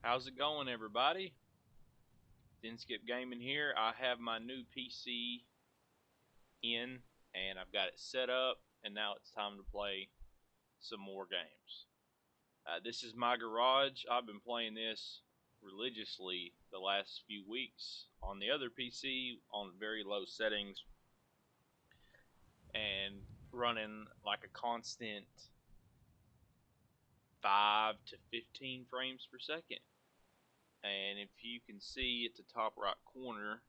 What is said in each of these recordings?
How's it going, everybody? InskeepGaming here. I have my new PC in, and I've got it set up, and now it's time to play some more games. This is my garage. I've been playing this religiously the last few weeks on the other PC on very low settings and running like a constant 5 to 15 frames per second. And if you can see at the top right corner,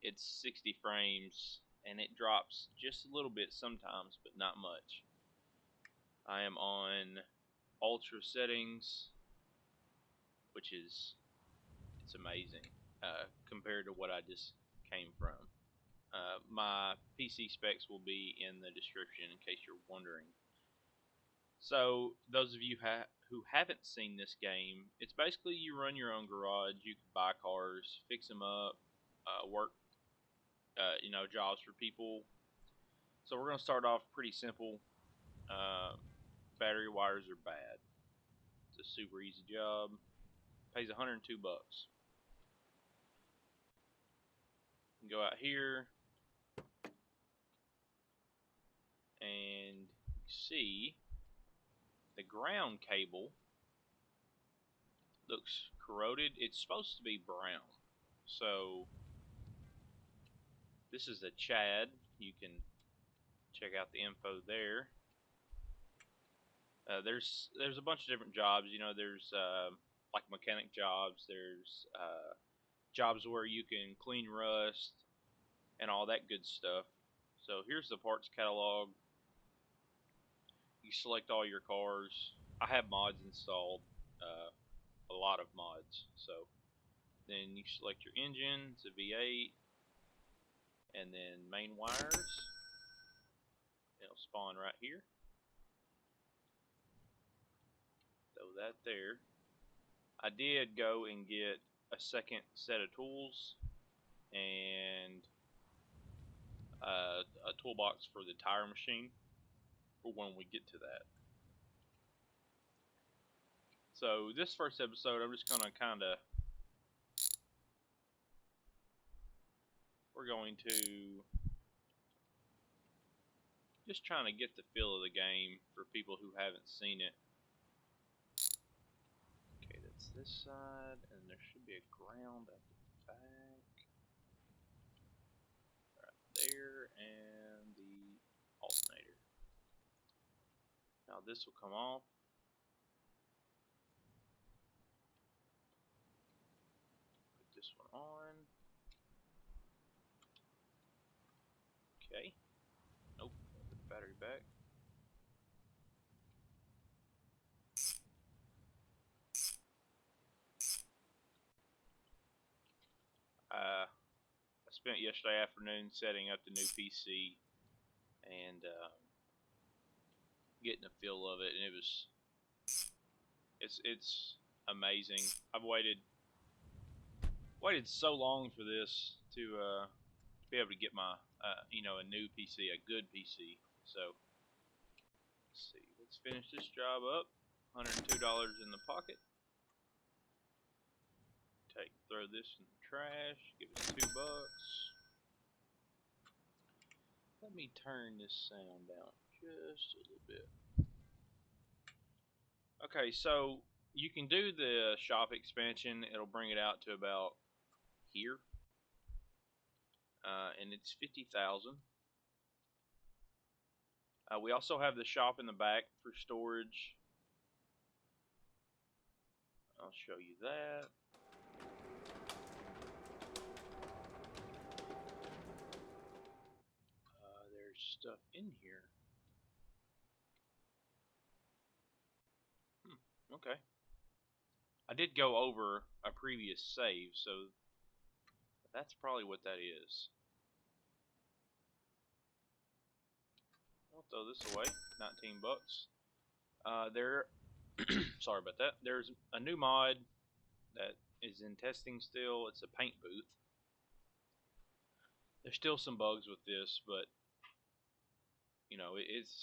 it's 60 frames and it drops just a little bit sometimes, but not much. I am on ultra settings, which is it's amazing compared to what I just came from. My PC specs will be in the description in case you're wondering. So those of you who haven't seen this game, it's basically you run your own garage. You can buy cars, fix them up, work jobs for people. So we're going to start off pretty simple. Battery wires are bad. It's a super easy job. Pays 102 bucks. You can go out here and you see the ground cable looks corroded. It's supposed to be brown. So this is a Chad. You can check out the info there. There's a bunch of different jobs. There's like mechanic jobs. There's jobs where you can clean rust and all that good stuff. So here's the parts catalog. You select all your cars. I have mods installed, a lot of mods. So then you select your engine. It's a V8, and then main wires. It'll spawn right here. Throw that there. I did go and get a second set of tools and a toolbox for the tire machine for when we get to that. So this first episode, I'm just gonna we're going to just trying to get the feel of the game for people who haven't seen it. Okay, that's this side, and there should be a ground at the back, right there, and the alternator. Now this will come off. Put this one on. Okay. Nope. Put the battery back. I spent yesterday afternoon setting up the new PC and getting a feel of it, and it's amazing. I've waited so long for this to be able to get my a new PC, a good PC. So let's see, let's finish this job up. $102 in the pocket. Throw this in the trash. Give us $2. Let me turn this sound down just a little bit. Okay, so you can do the shop expansion. It'll bring it out to about here, and it's 50,000. We also have the shop in the back for storage. I'll show you that. There's stuff in here. Okay. I did go over a previous save, so that's probably what that is. I'll throw this away. 19 bucks. Sorry about that. There's a new mod that is in testing still. It's a paint booth. There's still some bugs with this, but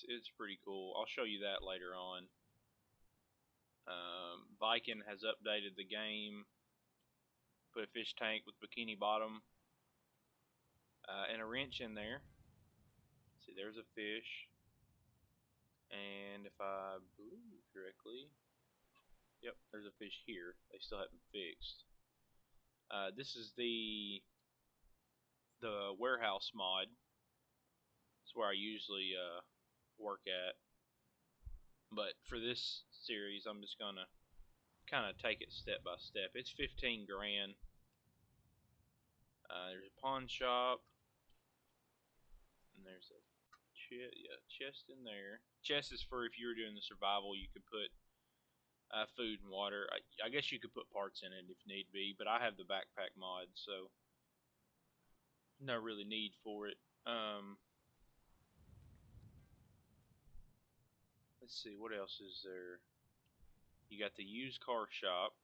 it's pretty cool. I'll show you that later on. Viking has updated the game, put a fish tank with bikini bottom and a wrench in there. See, there's a fish, and if I believe correctly, yep, there's a fish here. They still haven't fixed. This is the warehouse mod. It's where I usually work at. But for this series, I'm just gonna kind of take it step by step. It's 15 grand. There's a pawn shop, and there's a chest in there. Chest is for if you were doing the survival, you could put food and water. I guess you could put parts in it if need be, but I have the backpack mod, so no really need for it. Let's see, what else is there? You got the used car shop.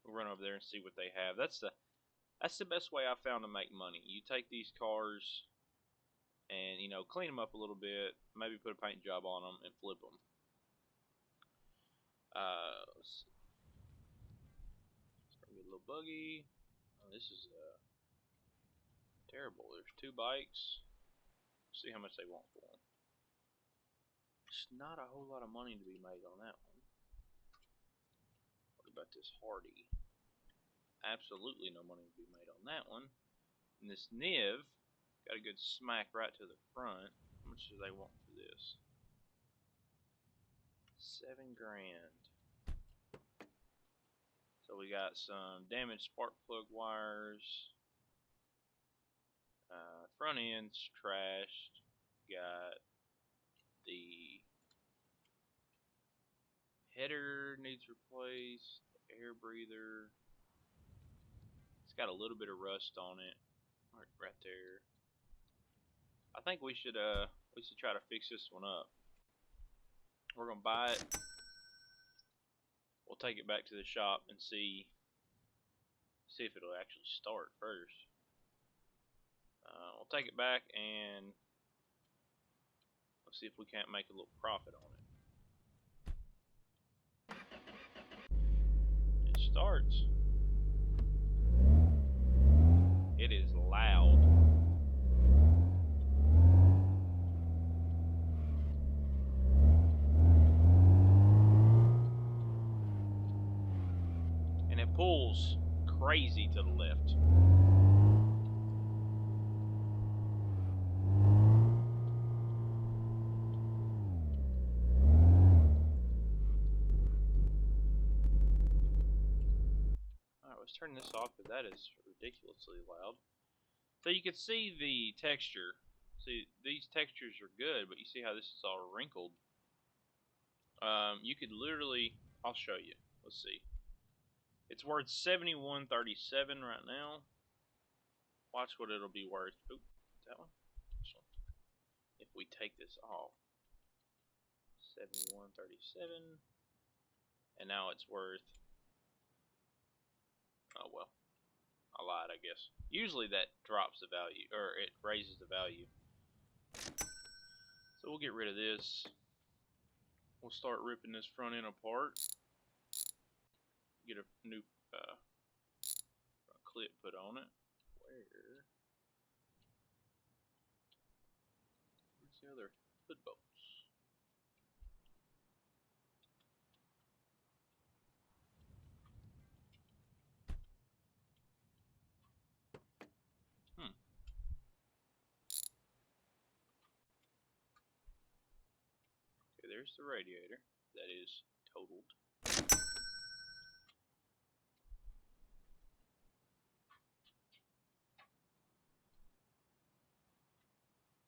We'll run over there and see what they have. That's the best way I found to make money. You take these cars and, you know, clean them up a little bit, maybe put a paint job on them and flip them. Let's see. Start with a little buggy. Oh, this is terrible. There's 2 bikes. See how much they want for them. It's not a whole lot of money to be made on that one. What about this Hardy? Absolutely no money to be made on that one. And this Niv got a good smack right to the front. How much do they want for this? 7 grand. So we got some damaged spark plug wires. Front end's trashed. Got the header needs replaced. The air breather. It's got a little bit of rust on it. Right there. I think we should try to fix this one up. We're gonna buy it. We'll take it back to the shop and see if it'll actually start first. We'll take it back and let's see if we can't make a little profit on it. It starts. It is loud. And it pulls crazy to the left. Alright, let's turn this off because that is ridiculously loud. So you can see the texture. See, these textures are good, but you see how this is all wrinkled. You could literally, I'll show you. Let's see. It's worth $71.37 right now. Watch what it'll be worth. Oop, that one? This one. If we take this off. $71.37. And now it's worth, oh well, I lied, I guess. Usually that drops the value, or it raises the value. So we'll get rid of this. We'll start ripping this front end apart. Get a new clip put on it. Where's the other hood bolts? Okay, there's the radiator. That is totaled.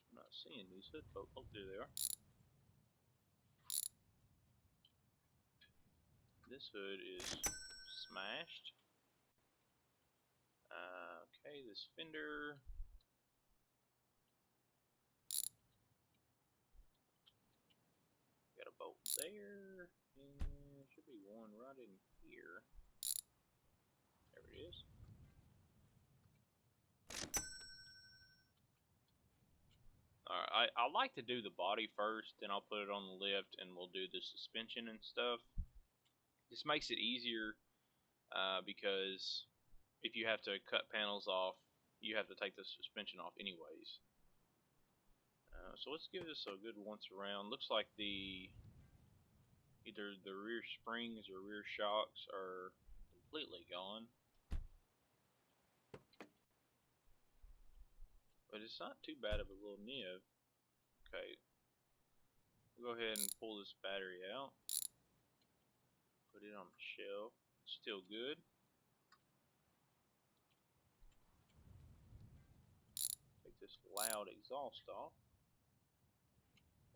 I'm not seeing these hood bolts. Oh, there they are. This hood is smashed. Okay, this fender. Got a bolt there. And should be one right in here. There it is. Alright, I like to do the body first, then I'll put it on the lift, and we'll do the suspension and stuff. This makes it easier because if you have to cut panels off, you have to take the suspension off anyways. So let's give this a good once around. Looks like either the rear springs or rear shocks are completely gone. But it's not too bad of a little nib. Okay, we'll go ahead and pull this battery out. Put it on the shelf. Still good. Take this loud exhaust off.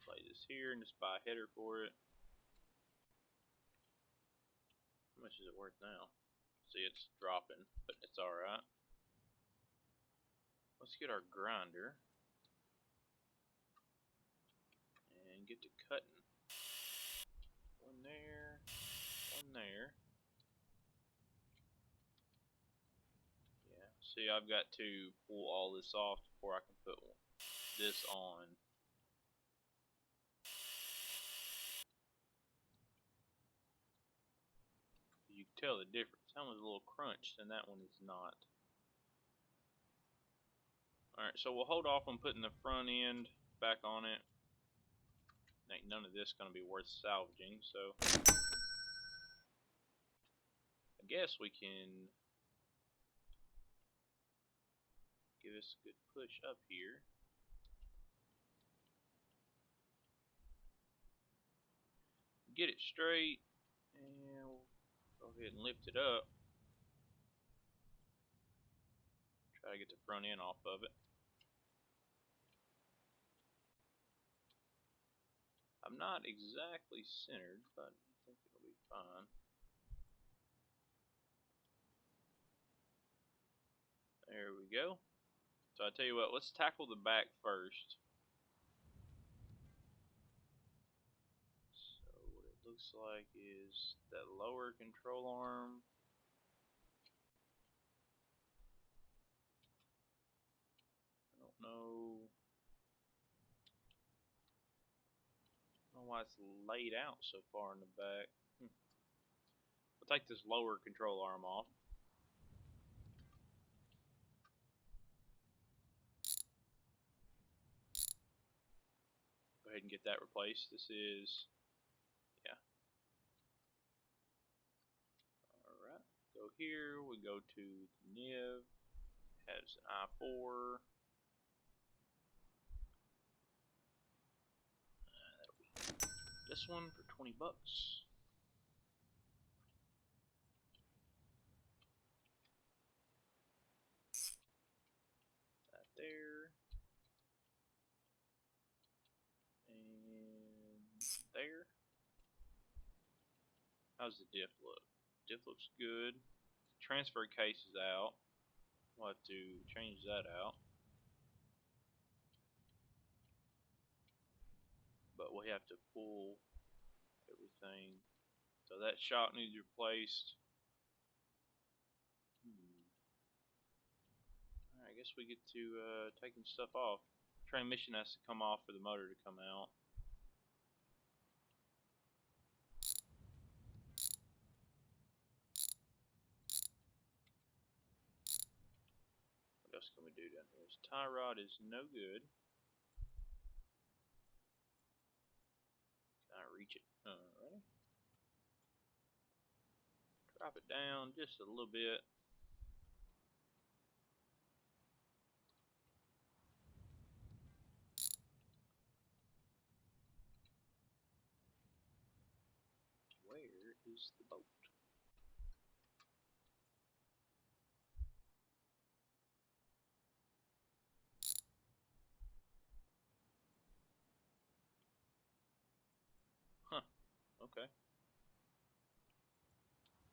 Play this here and just buy a header for it. How much is it worth now? See, it's dropping, but it's alright. Let's get our grinder and get to cutting. One there, one there. Yeah, see, I've got to pull all this off before I can put this on. You can tell the difference. That one's a little crunched and that one is not. Alright, so we'll hold off on putting the front end back on it. Ain't none of this going to be worth salvaging, so I guess we can give this a good push up here. Get it straight, and we'll go ahead and lift it up. Try to get the front end off of it. I'm not exactly centered, but I think it'll be fine. There we go. So I tell you what, let's tackle the back first. So what it looks like is that lower control arm. I don't know why it's laid out so far in the back. We'll take this lower control arm off. Go ahead and get that replaced. This is, yeah. Alright, go here, we go to the nib, has an i4. That'll be this one for 20 bucks. That there. And there. How's the diff look? Diff looks good. Transfer case is out. We'll have to change that out. But we have to pull everything. So that shock needs replaced. Alright, I guess we get to taking stuff off. Transmission has to come off for the motor to come out. What else can we do down here? This tie rod is no good. Can I reach it? Alrighty. Drop it down just a little bit. Where is the bolt? Huh. Okay.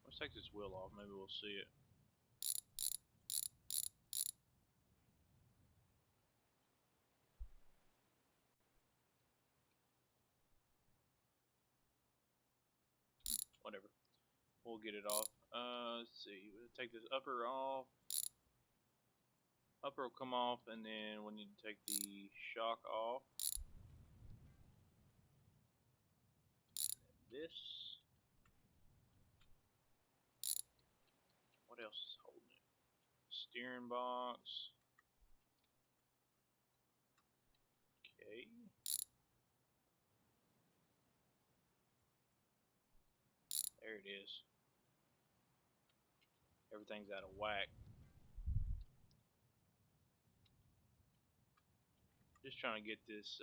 Let's take this wheel off. Maybe we'll see it. Whatever. We'll get it off. Let's see. We'll take this upper off. Upper will come off, and then we need to take the shock off. this. What else is holding it? Steering box. Okay. There it is. Everything's out of whack. Just trying to get this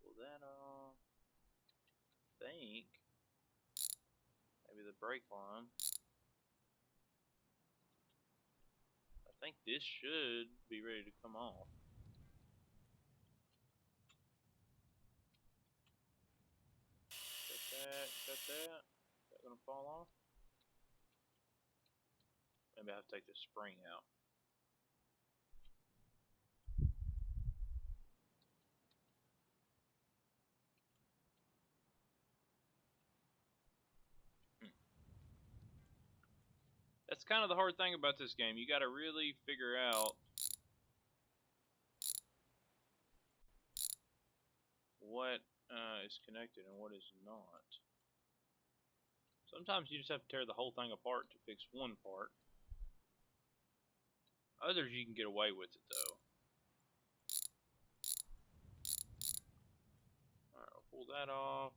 pull that off. I think maybe the brake line. I think this should be ready to come off. Cut that, cut that. Is that gonna fall off? Maybe I have to take the spring out. That's kind of the hard thing about this game. You got to really figure out what is connected and what is not. Sometimes you just have to tear the whole thing apart to fix one part. Others you can get away with it though. Alright, I'll pull that off.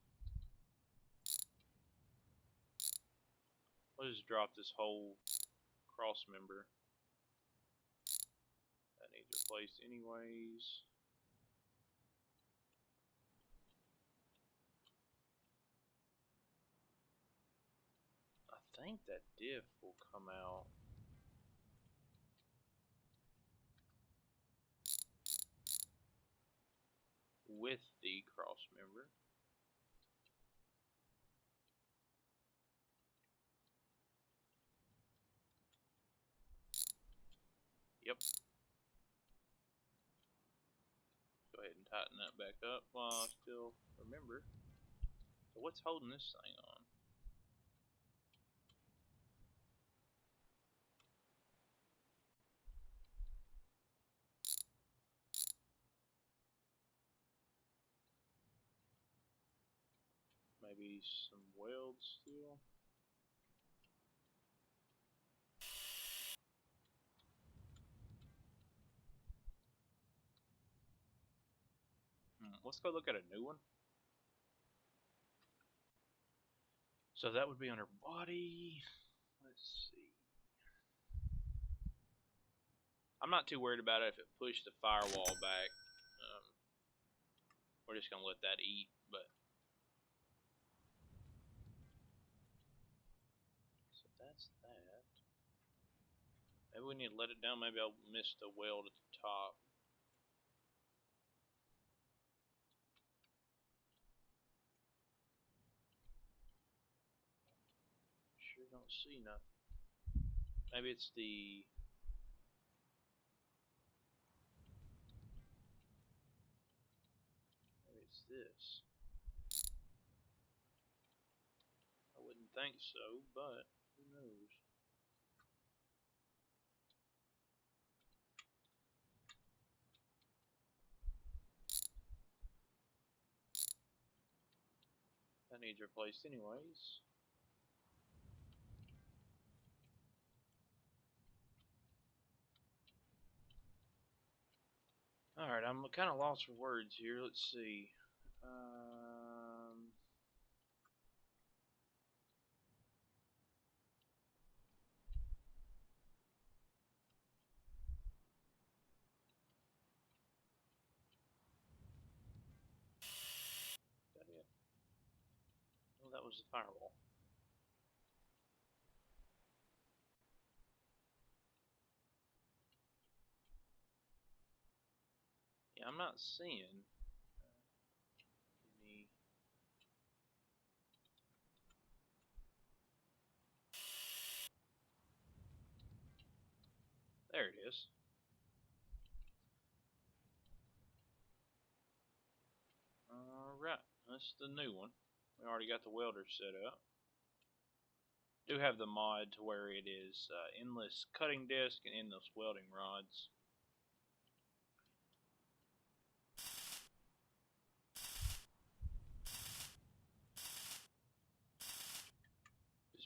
I'll just drop this whole cross member. That needs replaced anyways. I think that diff will come out. With the cross member. Yep. Go ahead and tighten that back up while I still remember. So what's holding this thing on? Maybe some welds still. Let's go look at a new one. So that would be under body. Let's see. I'm not too worried about it if it pushed the firewall back. We're just gonna let that eat, but so that's that. Maybe we need to let it down. Maybe I'll miss the weld at the top. Sure don't see nothing. Maybe it's the. Maybe it's this. I wouldn't think so, but who knows? That needs replaced anyways. Alright, I'm kind of lost for words here. Let's see. Is that it? Oh, that was the firewall. Yeah, I'm not seeing any. There it is. Alright, that's the new one. We already got the welder set up. Do have the mod to where it is endless cutting disc and endless welding rods.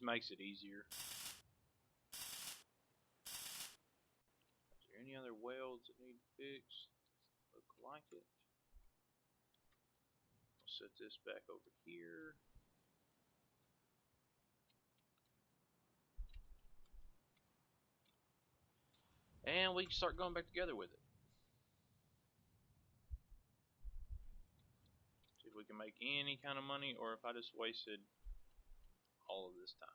makes it easier. Is there any other welds that need fixed? Look like it. I'll set this back over here. And we can start going back together with it. See if we can make any kind of money, or if I just wasted all of this time.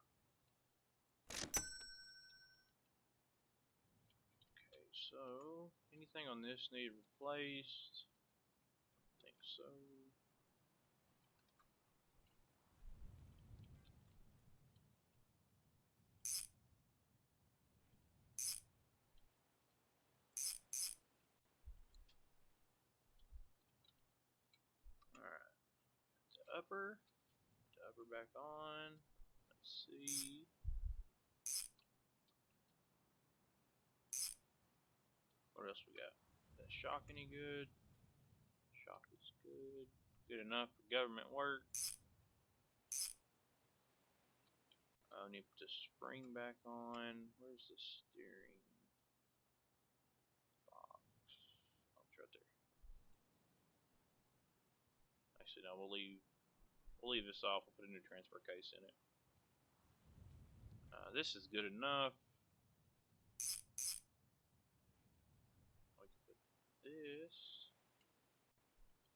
Okay, so anything on this need replaced? I think so. Alright, upper back on. Let's see. What else we got? Is that shock any good? Shock is good. Good enough for government work. I need to put the spring back on. Where's the steering box? Oh, it's right there. Actually, no, we'll leave this off. We'll put a new transfer case in it. This is good enough. We can put this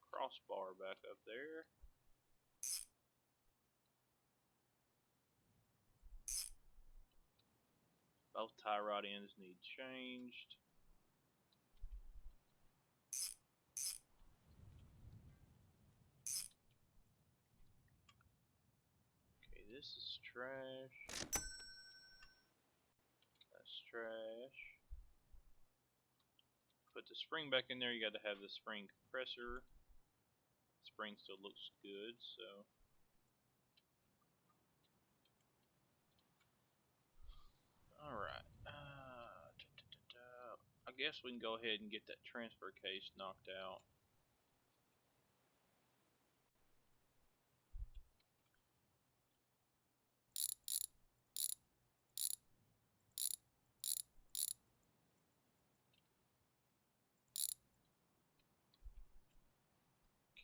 crossbar back up there. Both tie rod ends need changed. Okay, this is trash. That's trash. Put the spring back in there. You got to have the spring compressor. The spring still looks good, so. Alright. I guess we can go ahead and get that transfer case knocked out.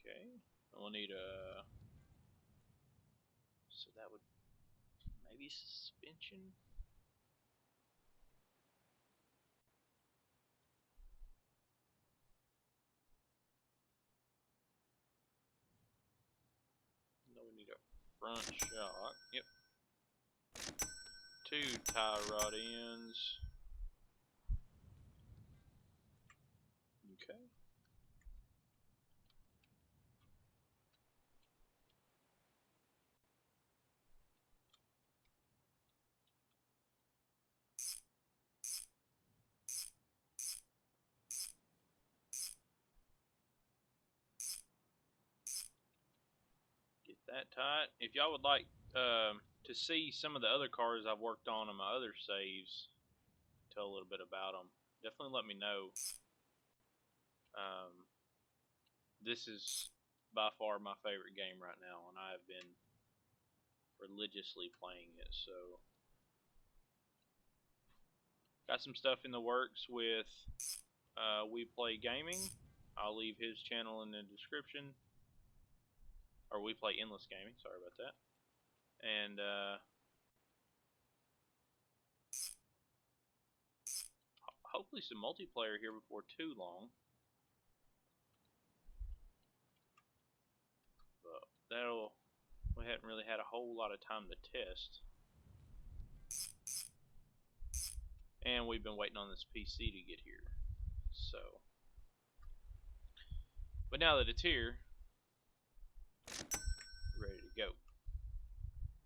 Okay. We'll need a. So that would. Maybe suspension? No, we need a front shock. Yep. 2 tie rod ends. Okay. Get that tight. If y'all would like to see some of the other cars I've worked on my other saves, tell a little bit about them, definitely let me know. This is by far my favorite game right now, and I have been religiously playing it. So, got some stuff in the works with We Play Gaming. I'll leave his channel in the description. Or We Play Endless Gaming, sorry about that. And hopefully some multiplayer here before too long. But we haven't really had a whole lot of time to test. And we've been waiting on this PC to get here. So, but now that it's here, we're ready to go.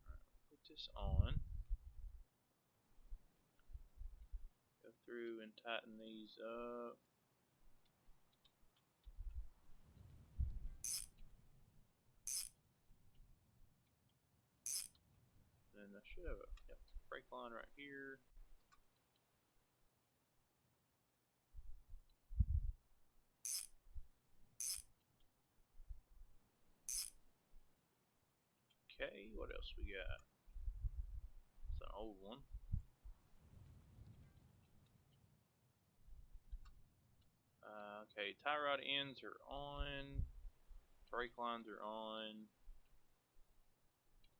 Alright, put this on. Go through and tighten these up. And I should have a brake line right here. Okay, what else we got? It's an old one. Okay, tie rod ends are on. Brake lines are on.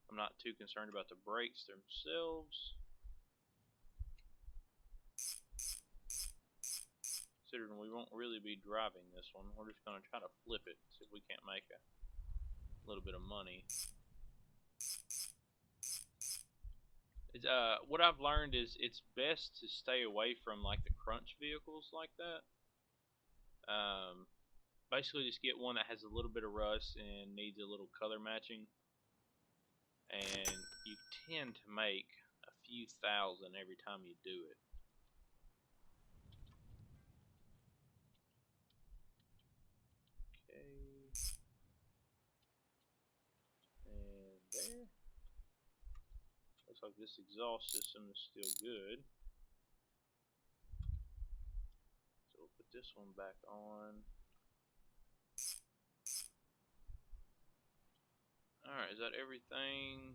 I'm not too concerned about the brakes themselves. Considering we won't really be driving this one, we're just going to try to flip it, see if we can't make a little bit of money. What I've learned is it's best to stay away from like the crunch vehicles like that. Basically just get one that has a little bit of rust and needs a little color matching. And you tend to make a few thousand every time you do it. Okay. And there. Looks like this exhaust system is still good. So we'll put this one back on. Alright, is that everything?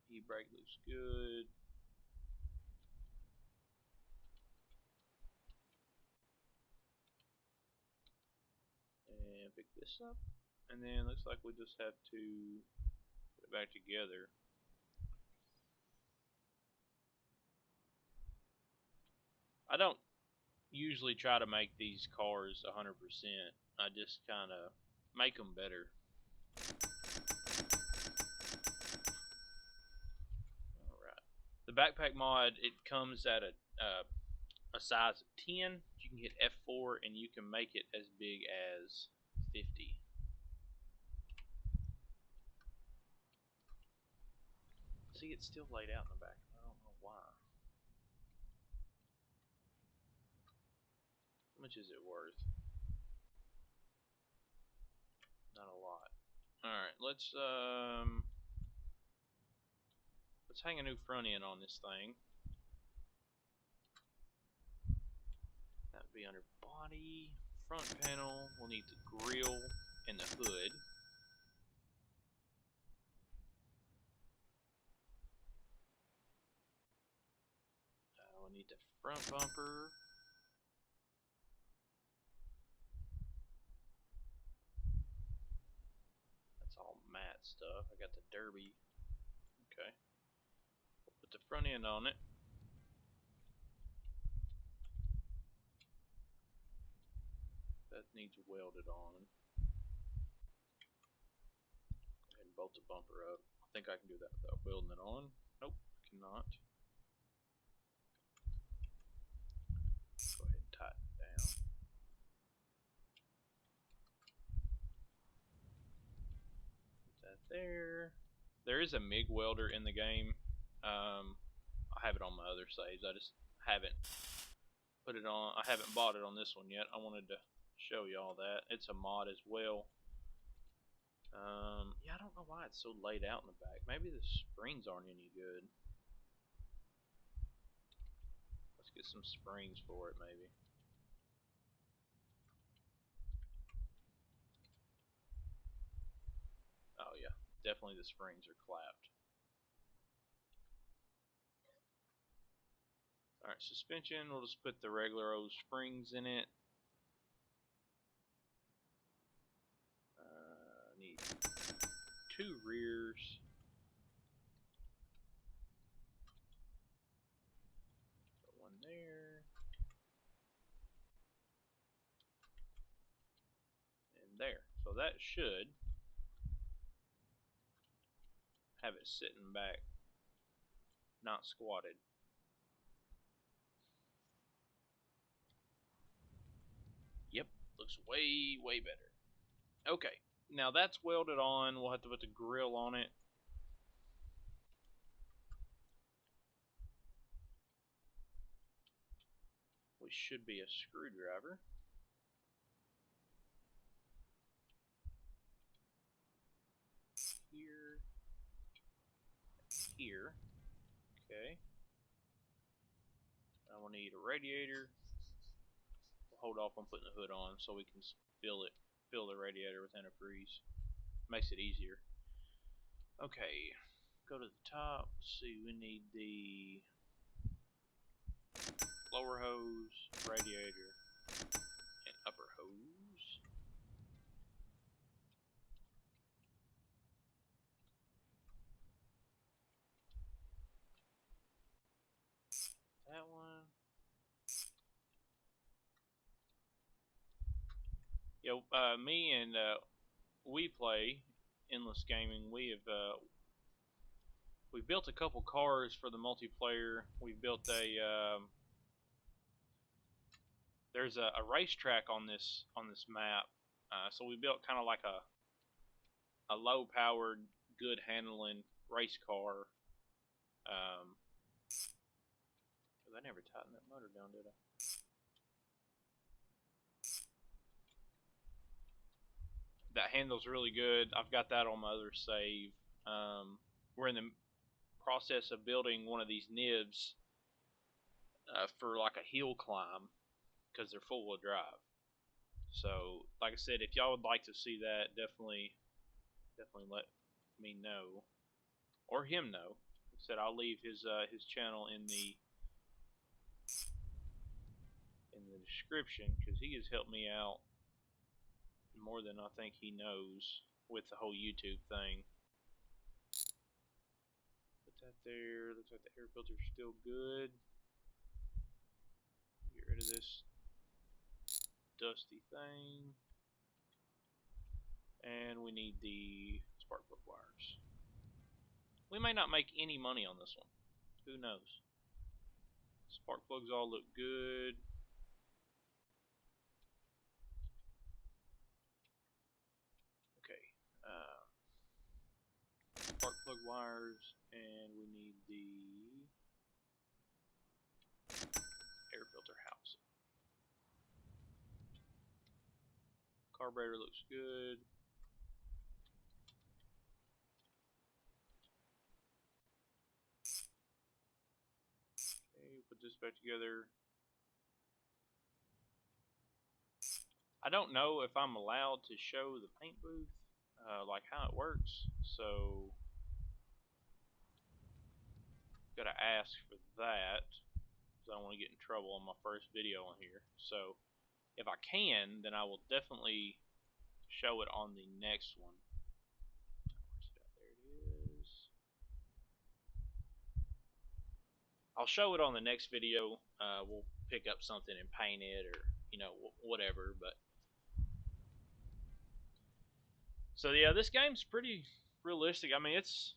E-brake looks good. And pick this up. And then looks like we just have to put it back together. I don't usually try to make these cars 100%. I just kind of make them better. Alright. The backpack mod, it comes at a size of 10. You can hit F4 and you can make it as big as 50. See, it's still laid out in the back. I don't know why. How much is it worth? Not a lot. Alright, let's hang a new front end on this thing. That would be under body. Front panel, we'll need the grill and the hood. We'll need the front bumper. That's all matte stuff. I got the derby. Okay. We'll put the front end on it. That needs welded on. Go ahead and bolt the bumper up. I think I can do that without welding it on. Nope, I cannot. Go ahead and tighten it down. Put that there. There is a MIG welder in the game. I have it on my other saves. I just haven't put it on. I haven't bought it on this one yet. I wanted to show you all that. It's a mod as well. Yeah, I don't know why it's so laid out in the back. Maybe the springs aren't any good. Let's get some springs for it, maybe. Oh yeah, definitely the springs are clapped. Alright, suspension, we'll just put the regular old springs in it. Need 2 rears. Put one there. And there. So that should have it sitting back, not squatted. Yep, looks way, way better. Okay, now that's welded on. We'll have to put the grill on it. Which should be a screwdriver. Here. Here. Okay. I will need a radiator. We'll hold off on putting the hood on so we can fill the radiator with antifreeze. Makes it easier. Okay. go to the top. Let's see, we need the lower hose, radiator, and upper hose. That one. Yeah, me and we play Endless Gaming. We built a couple cars for the multiplayer. We built there's a racetrack on this map. So we built kind of like a low powered, good handling race car. I never tightened that motor down, did I? That handles really good. I've got that on my other save. We're in the process of building one of these nibs for like a hill climb because they're full wheel drive. So, like I said, if y'all would like to see that, definitely let me know or him know. Like I said, I'll leave his channel in the description because he has helped me out more than I think he knows with the whole YouTube thing. Put that there. Looks like the air filter's still good. Get rid of this dusty thing. And we need the spark plug wires. We may not make any money on this one. Who knows? Spark plugs all look good. Okay. Spark plug wires, and we need the air filter house. Carburetor looks good. Okay, put this back together. I don't know if I'm allowed to show the paint booth, like how it works, so gotta ask for that because I don't want to get in trouble on my first video on here. So if I can, then I will definitely show it on the next one. There it is. I'll show it on the next video. We'll pick up something and paint it, or whatever. But so yeah, this game's pretty realistic. I mean, it's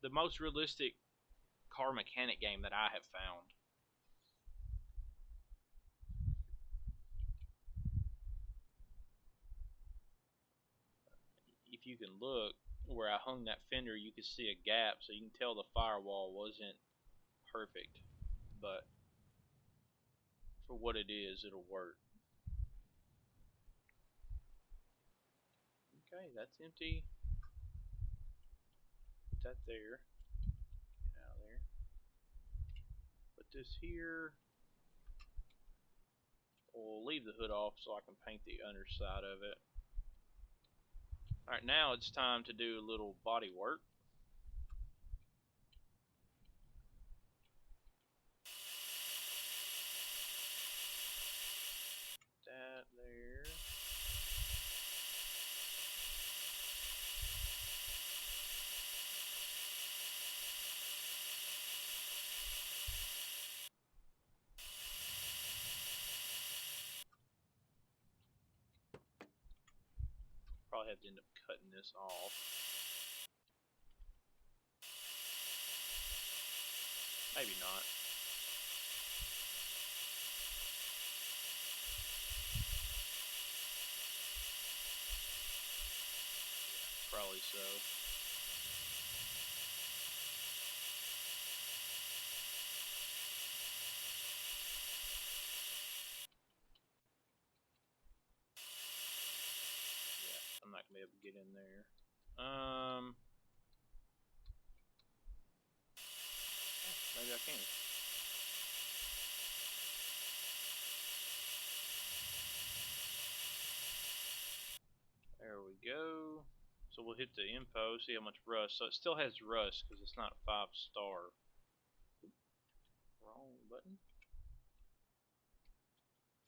the most realistic car mechanic game that I have found. If you can look where I hung that fender, you can see a gap, so you can tell the firewall wasn't perfect, but for what it is, it'll work. Okay, that's empty. Put that there. Get out of there. Put this here. We'll leave the hood off so I can paint the underside of it. Alright, now it's time to do a little body work. That there. Probably have to end up cutting this off. Maybe not. Yeah, probably so. Yeah, I'm not gonna be able to get in there. Maybe I can. There we go. So we'll hit the info, see how much rust. So it still has rust because it's not 5-star. Wrong button.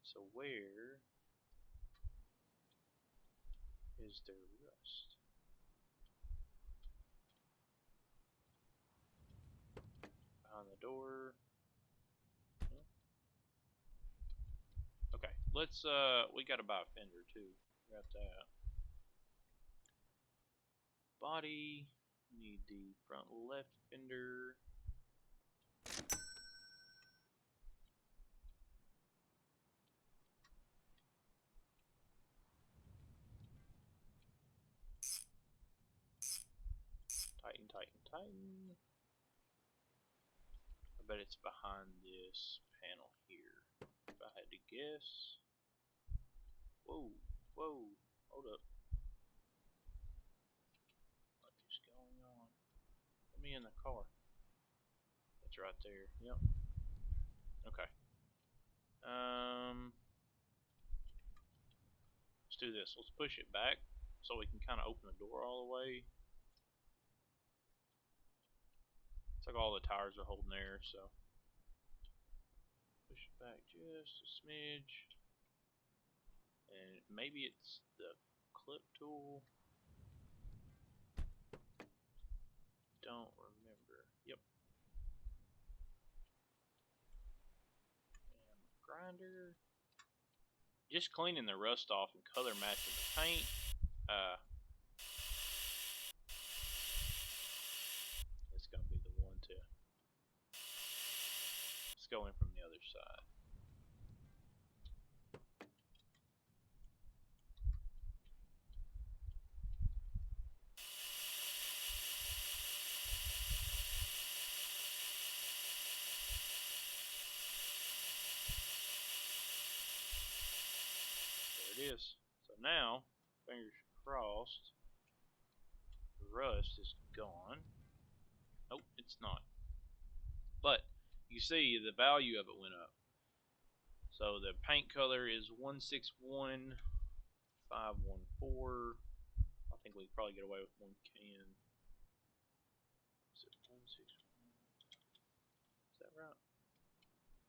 So where is there rust? Behind the door. Okay, let's we gotta buy a fender too. Got that. Body. Need the front left fender. Tighten, tighten, tighten. I bet it's behind this panel here. If I had to guess. Whoa, whoa, hold up. What is going on? Let me in the car. It's right there. Yep. Okay. Let's do this. Let's push it back so we can kind of open the door all the way. It's like all the tires are holding there, so push it back just a smidge. And maybe it's the clip tool. Don't remember. Yep. And grinder. Just cleaning the rust off and color matching the paint. It's gonna be the one to. Let's go in from the other side. There it is. So now, fingers crossed, the rust is gone. Nope, it's not. But you see the value of it went up. So the paint color is 161514. I think we could probably get away with one can. Is it 161? Is that right?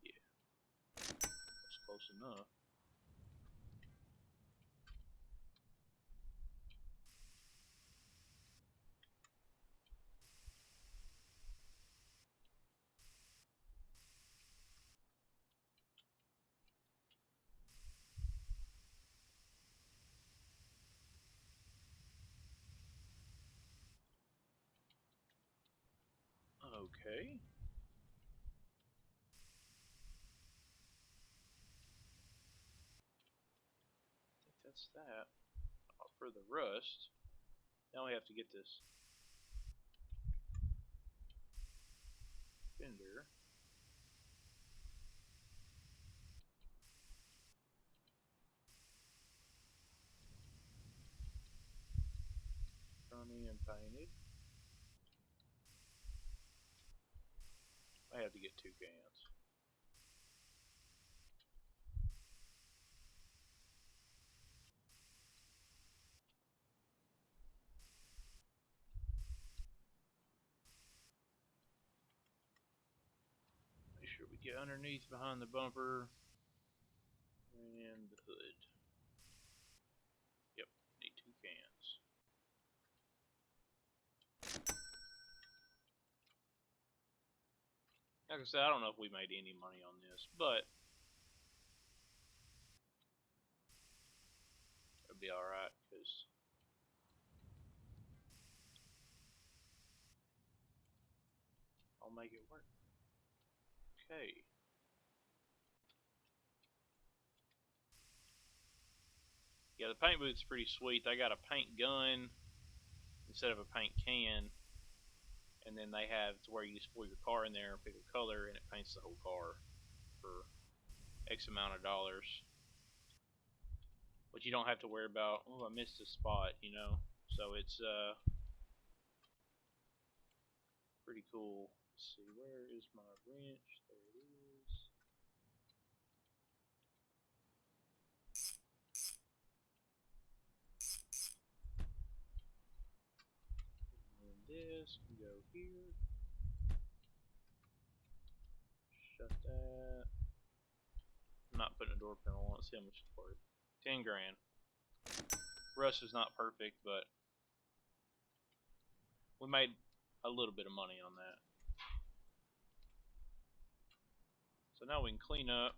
Yeah. That's close enough. Okay. I think that's that. For the rust. Now we have to get this fender. Front end painted. I have to get 2 cans. Make sure we get underneath behind the bumper and the hood. Yep, need 2 cans. Like I said, I don't know if we made any money on this, but it'll be alright, because I'll make it work. Okay. Yeah, the paint booth's pretty sweet. They got a paint gun instead of a paint can, and then they have to where you just pull your car in there and pick a color, and it paints the whole car for X amount of dollars. But you don't have to worry about, oh, I missed a spot, you know. So it's pretty cool. Let's see, where is my wrench? There it is. this can go here. Shut that. I'm not putting a door panel on. Let's see how much it's worth. 10 grand. Rust is not perfect, but we made a little bit of money on that. So now we can clean up.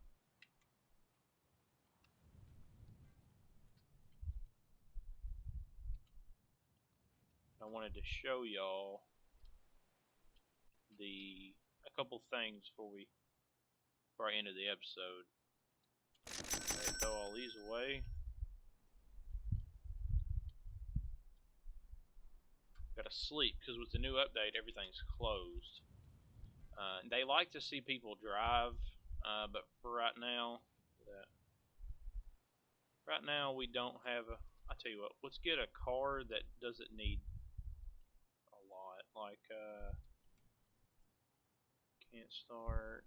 I wanted to show y'all a couple things before I end the episode. Okay, throw all these away. Gotta sleep because with the new update, everything's closed. They like to see people drive, but for right now, we don't have a. I tell you what, let's get a car that doesn't need a lot. Like can't start.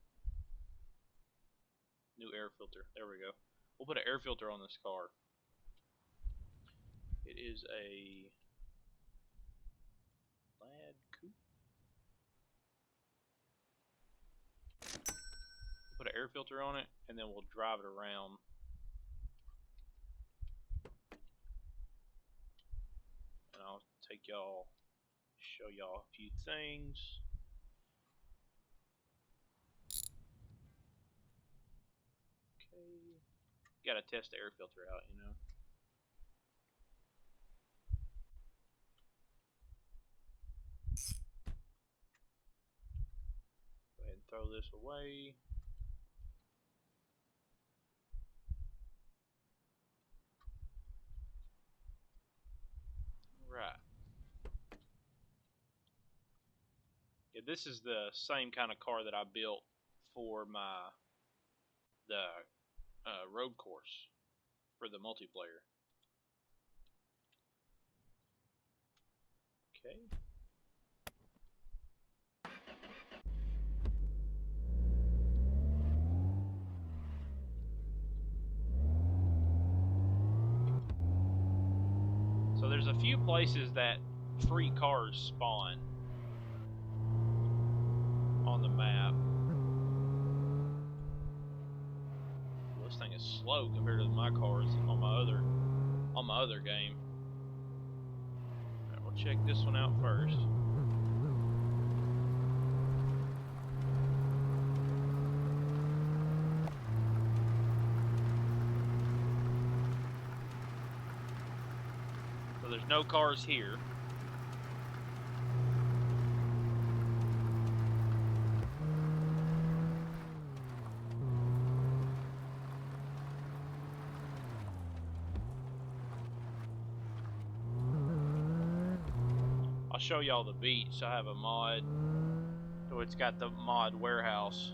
New air filter. There we go. We'll put an air filter on this car. It is a Lad Coupe. We'll put an air filter on it, and then we'll drive it around. And I'll show y'all a few things. Okay. Gotta test the air filter out, you know. Go ahead and throw this away. Right. Yeah, this is the same kind of car that I built for the road course for the multiplayer. Okay. So there's a few places that free cars spawn on the map. Well, this thing is slow compared to my cars on my other game. Alright, we'll check this one out first. So there's no cars here. I'll show y'all the beach. I have a mod, so it's got the mod warehouse.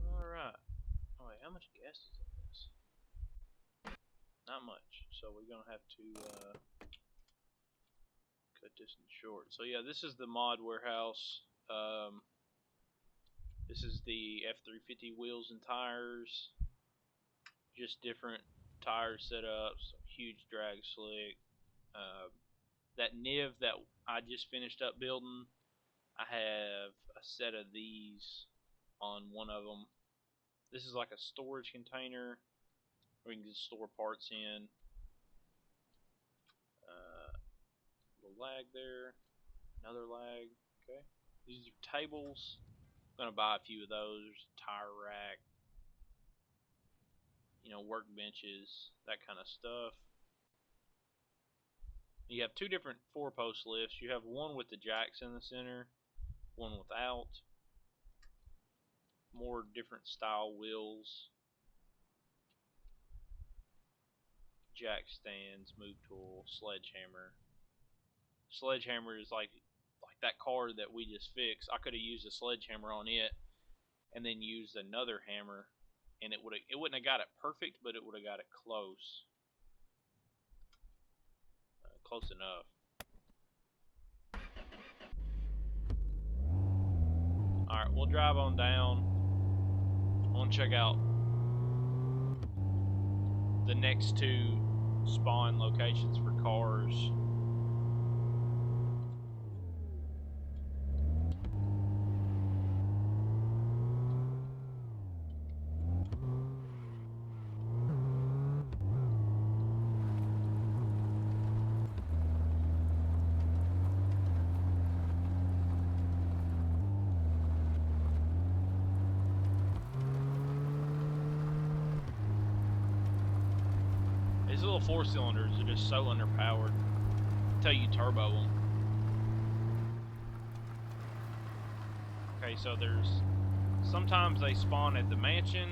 Alright. Oh wait, how much gas is in this? Not much. So we're gonna have to cut this in short. So yeah, this is the mod warehouse. This is the F350 wheels and tires. Just different tire setups. Huge drag slick. That NIV that I just finished up building, I have a set of these on one of them. This is like a storage container where you can just store parts in. Little lag there, another lag. Okay, these are tables. I'm gonna buy a few of those. Tire rack, workbenches, that kind of stuff. You have two different 4-post lifts. You have one with the jacks in the center, one without. More different style wheels, jack stands, move tool, sledgehammer. Sledgehammer is like that car that we just fixed. I could have used a sledgehammer on it and then used another hammer, and it wouldn't have got it perfect, but it would have got it close enough. Alright, we'll drive on down. I want to check out the next two spawn locations for cars. These little 4-cylinders are just so underpowered until you turbo them. Okay, so sometimes they spawn at the mansion.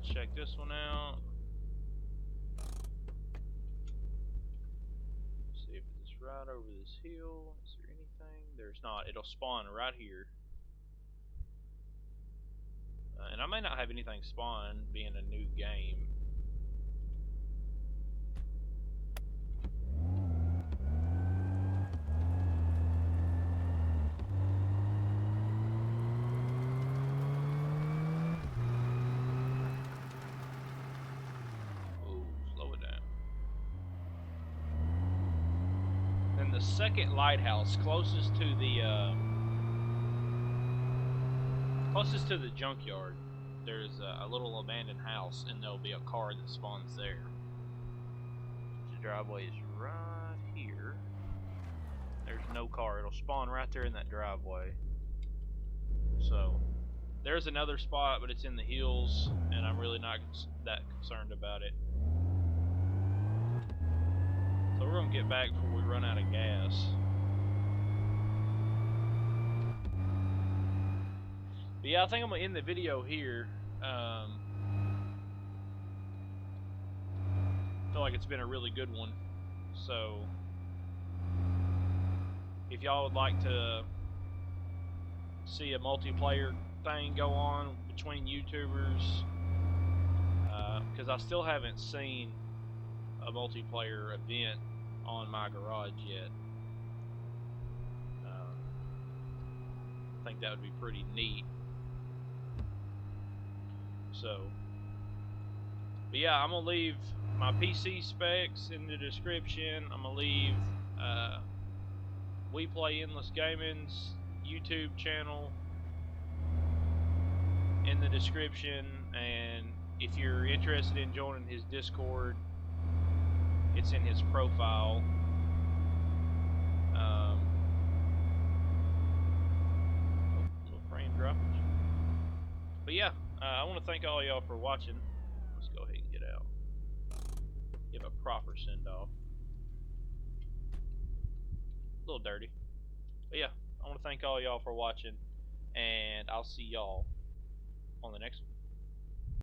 Check this one out. See if it's right over this hill. Is there anything? There's not. It'll spawn right here. And I may not have anything spawn, being a new game. Ooh, slow it down. Then the second lighthouse, closest to the junkyard, there's a little abandoned house, and there'll be a car that spawns there. The driveway is right here. There's no car. It'll spawn right there in that driveway. So there's another spot, but it's in the hills, and I'm really not that concerned about it. So we're gonna get back before we run out of gas. But yeah, I think I'm gonna end the video here. I feel like it's been a really good one. So if y'all would like to see a multiplayer thing go on between YouTubers, because I still haven't seen a multiplayer event on my garage yet. I think that would be pretty neat. So, but yeah, I'm gonna leave my PC specs in the description. I'm gonna leave We Play Endless Gaming's YouTube channel in the description, and if you're interested in joining his Discord, it's in his profile. Little frame droppage. But yeah, I want to thank all y'all for watching. Let's go ahead and get out. Give a proper send-off. A little dirty. But yeah, I want to thank all y'all for watching, and I'll see y'all on the next one.